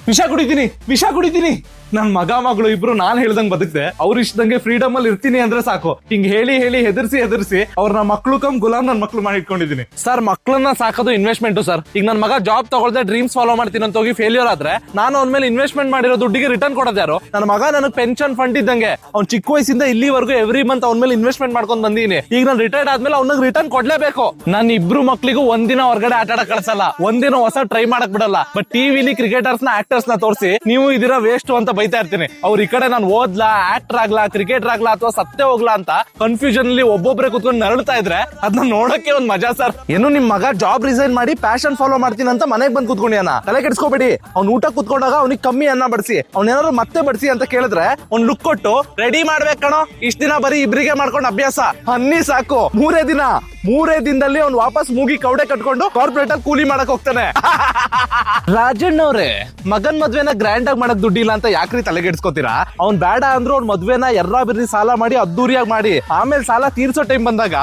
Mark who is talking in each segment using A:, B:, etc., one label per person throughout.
A: ವಿಷ ಕುಡಿತೀನಿ. ನನ್ ಮಗಳು ಇಬ್ರು ನಾನ್ ಹೇಳ್ದಂಗ್ ಬದುಕ್ದೆ, ಅವ್ರು ಇಷ್ಟದಂಗೆ ಫ್ರೀಡಮ್ ಅಲ್ಲಿ ಇರ್ತೀನಿ ಅಂದ್ರೆ ಸಾಕು. ಹಿಂಗ್ ಹೇಳಿ ಹೆದರ್ಸಿ ಅವ್ರ ಮಕ್ಳು ಕಮ್ ಗುಲಾಮ್ ನನ್ ಮಕ್ಳು ಮಾಡಿ ಇಟ್ಕೊಂಡಿದೀನಿ. ಸರ್, ಮಕ್ಳನ್ನ ಸಾಕೋದು ಇನ್ವೆಸ್ಟ್ಮೆಂಟ್ ಸರ್. ಈಗ ನನ್ ಮಗ ಜಾಬ್ ತಗೊಳ್ದೆ ಡ್ರೀಮ್ಸ್ ಫಾಲೋ ಮಾಡ್ತೀನಿ ಅಂತ ಹೋಗಿ ಫೇಲ್ಯೂರ್ ಆದ್ರೆ ನಾನು ಅವ್ನ ಮೇಲೆ ಇನ್ವೆಸ್ಟ್ಮೆಂಟ್ ಮಾಡಿರೋ ದುಡ್ಡಿಗೆ ರಿಟರ್ನ್ ಕೊಡೋದು ಯಾರು? ನನ್ನ ಮಗ ನನಗೆ ಪೆನ್ಷನ್ ಫಂಡ್ ಇದ್ದಂಗೆ. ಅವ್ನ್ ಚಿಕ್ಕ ವಯಸ್ಸಿಂದ ಇಲ್ಲಿವರೆಗೂ ಎವ್ರಿ ಮಂತ್ ಅವ್ನ ಮೇಲೆ ಇನ್ವೆಸ್ಟ್ಮೆಂಟ್ ಮಾಡ್ಕೊಂಡ್ ಬಂದೀನಿ. ಈಗ ನಾನು ರಿಟೈರ್ಡ್ ಆದ್ಮೇಲೆ ಅವ್ನಿಗೆ ರಿಟರ್ನ್ ಕೊಡ್ಲೇಬೇಕು. ನಾನು ಇಬ್ರು ಮಕ್ಳಿಗೂ ಒಂದಿನ ಹೊರಗಡೆ ಆಟ ಆಡಕ್ ಕಳ್ಸಲ್ಲ, ಒಂದಿನ ಹೊಸ ಟ್ರೈ ಮಾಡಕ್ ಬಿಡಲ್ಲ. ಬಟ್ ಟಿವಿಲಿ ಕ್ರಿಕೆಟರ್ಸ್ ನ ಆಕ್ಟರ್ಸ್ ನ ತೋರಿಸಿ ನೀವು ಇದೀರಾ ವೇಸ್ಟ್ ಅಂತ ಬೈತಾ ಇರ್ತೀನಿ. ಅವ್ರ ಈ ಕಡೆ ನಾನು ಓದ್ಲಾ, ಆಕ್ಟರ್ ಆಗ್ಲಾ, ಕ್ರಿಕೆಟರ್ ಆಗ್ಲಾ ಅಥವಾ ಸತ್ತೇ ಹೋಗ್ಲಾ ಅಂತ ಕನ್ಫ್ಯೂಷನ್ ಅಲ್ಲಿ ಒಬ್ಬೊಬ್ರೆ ಕುತ್ಕೊಂಡು ನರಳ್ತಾ ಇದ್ರೆ ಅದನ್ನ ನೋಡಕ್ಕೆ ಒಂದ್ ಮಜಾ ಸರ್. ಏನು ನಿಮ್ ಮಗ ಜಾಬ್ ರಿಸೈನ್ ಮಾಡಿ ಪ್ಯಾಷನ್ ಫಾಲೋ ಮಾಡ್ತೀನಿ ಅಂತ ಮನೆಗ್ ಬಂದ್ ಕುತ್ಕೊಂಡಿಯಾನ? ತಲೆ ಕೆಡ್ಸ್ಕೋಬೇಡಿ. ಅವ್ನ್ ಊಟ ಕುತ್ಕೊಂಡಾಗ ಅವ್ನಿಗೆ ಕಮ್ಮಿ ಅನ್ನ ಬಡಿಸಿ, ಅವ್ನೇನಾದ್ರು ಮತ್ತೆ ಬಡಿಸಿ ಅಂತ ಕೇಳಿದ್ರೆ ಒಂದ್ ಲುಕ್ ಕೊಟ್ಟು ರೆಡಿ ಮಾಡ್ಬೇಕು ಕಣೋ, ಇಷ್ಟ ದಿನ ಬರೀ ಇಬ್ರಿಗೆ ಮಾಡ್ಕೊಂಡು ಅಭ್ಯಾಸ ಅನ್ನಿ ಸಾಕು. ಮೂರೇ ದಿನದಲ್ಲಿ ಅವ್ನು ವಾಪಸ್ ಮೂಗಿ ಕೌಡೆ ಕಟ್ಕೊಂಡು ಕಾರ್ಪೊರೇಟ್ ಅಲ್ಲಿ ಕೂಲಿ ಮಾಡಕ್ ಹೋಗ್ತಾನೆ. ರಾಜಣ್ಣ ಅವ್ರೆ, ಮಗನ್ ಮದ್ವೆನ ಗ್ರ್ಯಾಂಡ್ ಆಗಿ ಮಾಡಕ್ ದುಡ್ಡಿಲ್ಲ ಅಂತ ಯಾಕ್ರಿ ತಲೆಗೆಡ್ಸ್ಕೊತೀರಾ? ಅವ್ನ್ ಬೇಡ ಅಂದ್ರು ಅವ್ನ ಮದ್ವೆನ ಎರ್ರಾ ಬಿರ್ರಿ ಸಾಲ ಮಾಡಿ ಅದ್ದೂರಿಯಾಗಿ ಮಾಡಿ ಆಮೇಲೆ ಸಾಲ ತೀರ್ಸೋ ಟೈಮ್ ಬಂದಾಗ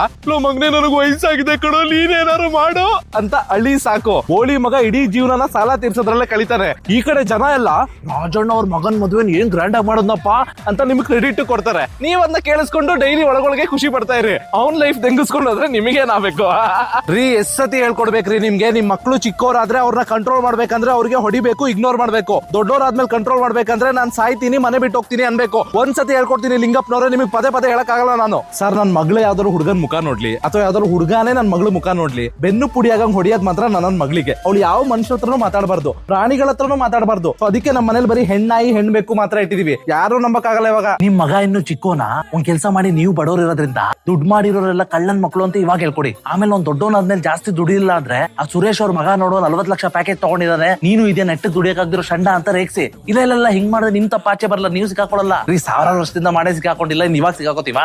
A: ಮಗನೇ ನನಗ್ ವಯಸ್ಸಾಗಿದೆ ಕಣೋ, ನೀನೇನಾರು ಮಾಡು ಅಂತ ಅಳಿ ಸಾಕು. ಹೋಳಿ ಮಗ ಇಡೀ ಜೀವನನ ಸಾಲ ತೀರ್ಸೋದ್ರಲ್ಲೇ ಕಳಿತಾರೆ. ಈ ಕಡೆ ಜನ ಎಲ್ಲ ರಾಜಣ್ಣ ಅವ್ರ ಮಗನ್ ಮದ್ವೆನ ಏನ್ ಗ್ರ್ಯಾಂಡ್ ಆಗಿ ಮಾಡೋದಪ್ಪ ಅಂತ ನಿಮ್ಗೆ ಕ್ರೆಡಿಟ್ ಕೊಡ್ತಾರೆ. ನೀವ್ ಅದನ್ನ ಕೇಳಿಸ್ಕೊಂಡು ಡೈಲಿ ಒಳಗೊಳಗೆ ಖುಷಿ ಪಡ್ತಾ ಇರಿ. ಅವ್ನ್ ಲೈಫ್ ತೆಂಗಿಸ್ಕೊಂಡು ಹೋದ್ರೆ ನಿಮಗೇನಾಗಬೇಕು ರೀ? ಎಷ್ಟ್ ಸತಿ ಹೇಳ್ಕೊಡ್ಬೇಕ್ರಿ ನಿಮ್ಗೆ? ನಿಮ್ ಮಕ್ಳು ಚಿಕ್ಕವರಾದ್ರೆ ಅವ್ರನ್ನ ಕಂಟ್ರೋಲ್ ಮಾಡ್ಬೇಕಂದ್ರೆ ಅವ್ರಿಗೆ ಹೊಡಿಬೇಕು, ಇಗ್ನೋರ್ ಮಾಡ್ಬೇಕು. ದೊಡ್ಡವರಾದ್ಮೇಲೆ ಕಂಟ್ರೋಲ್ ಮಾಡ್ಬೇಕಂದ್ರೆ ನಾನ್ ಸಾಯ್ತೀನಿ, ಮನೆ ಬಿಟ್ಟು ಹೋಗ್ತೀನಿ ಅನ್ಬೇಕು. ಒಂದ್ಸತಿ ಹೇಳ್ಕೊಡ್ತೀನಿ ಲಿಂಗಪ್ಪನವ್ರೆ, ನಿಮಗೆ ಪದೇ ಹೇಳಕ್ಕಾಗಲ್ಲ ನಾನು. ಸರ್, ನನ್ ಮಗಳು ಯಾವ್ದಾದ್ರು ಹುಡುಗನ್ ಮುಖ ನೋಡ್ಲಿ ಅಥವಾ ಯಾವ್ದಾದ್ರು ಹುಡುಗಾನೇ ನನ್ ಮಗಳು ಮುಖ ನೋಡ್ಲಿ, ಬೆನ್ನು ಪುಡಿಯಾಗಂಗ್ ಹೊಡಿಯೋದ್ ಮಾತ್ರ ನನ್ನ ಮಗಳಿಗೆ. ಅವ್ಳು ಯಾವ ಮನುಷ್ಯ ಹತ್ರನೂ ಮಾತಾಡಬಾರ್ದು, ಪ್ರಾಣಿಗಳ ಹತ್ರನೂ ಮಾತಾಡಬಾರ್ದು. ಅದಕ್ಕೆ ನಮ್ಮ ಮನೇಲಿ ಬರೀ ಹೆಣ್ಣಾಯಿ ಹೆಣ್ಬೇಕು ಮಾತ್ರ ಇಟ್ಟಿದೀವಿ. ಯಾರು ನಂಬಕ್ಕಾಗಲ್ಲ ಇವಾಗ. ನಿಮ್ ಮಗ ಇನ್ನು ಚಿಕ್ಕೋನ, ಒಂದ್ ಕೆಲಸ ಮಾಡಿ, ನೀವು ಬಡವ್ರು ಇರೋದ್ರಿಂದ ದುಡ್ಡು ಮಾಡಿರೋರೆಲ್ಲ ಕಳ್ಳನ್ ಮಕ್ಳು ಅಂತ ಇವಾಗ ಹೇಳ್ಕೊಡಿ. ಆಮೇಲೆ ಒಂದ್ ದೊಡ್ಡವನಾದ್ಮೇಲೆ ಜಾಸ್ತಿ ದುಡಿಲ್ಲ ಅಂದ್ರೆ ಆ ಸುರೇಶ್ ಅವ್ರ ಮಗ ನೋಡೋ 40 ಲಕ್ಷ ಪ್ಯಾಕೇಜ್ ತಗೊಂಡಿದ್ದಾರೆ, ನೀನು ಇದೇ ನೆಟ್ಟ ದುಡಿಯಕ್ಕಾಗ್ದಿರೋ ಶಂಡ ಅಂತ ರೇಗ್ಸಿ. ಇಲ್ಲ ಹಿಂಗ್ ಮಾಡಿದ್ರೆ ನಿಮ್ ತಪ್ಪಾಚೆ ಬರಲ್ಲ, ನೀವು ಸಿಕ್ಕಾಕೊಳಲ್ಲ ರೀ. 1000 ವರ್ಷದಿಂದ ಮಾಡೇ ಸಿಕ್ಕಾಕೊಂಡಿಲ್ಲ, ಇವಾಗ ಸಿಕ್ಕಾಕೋತೀವಾ?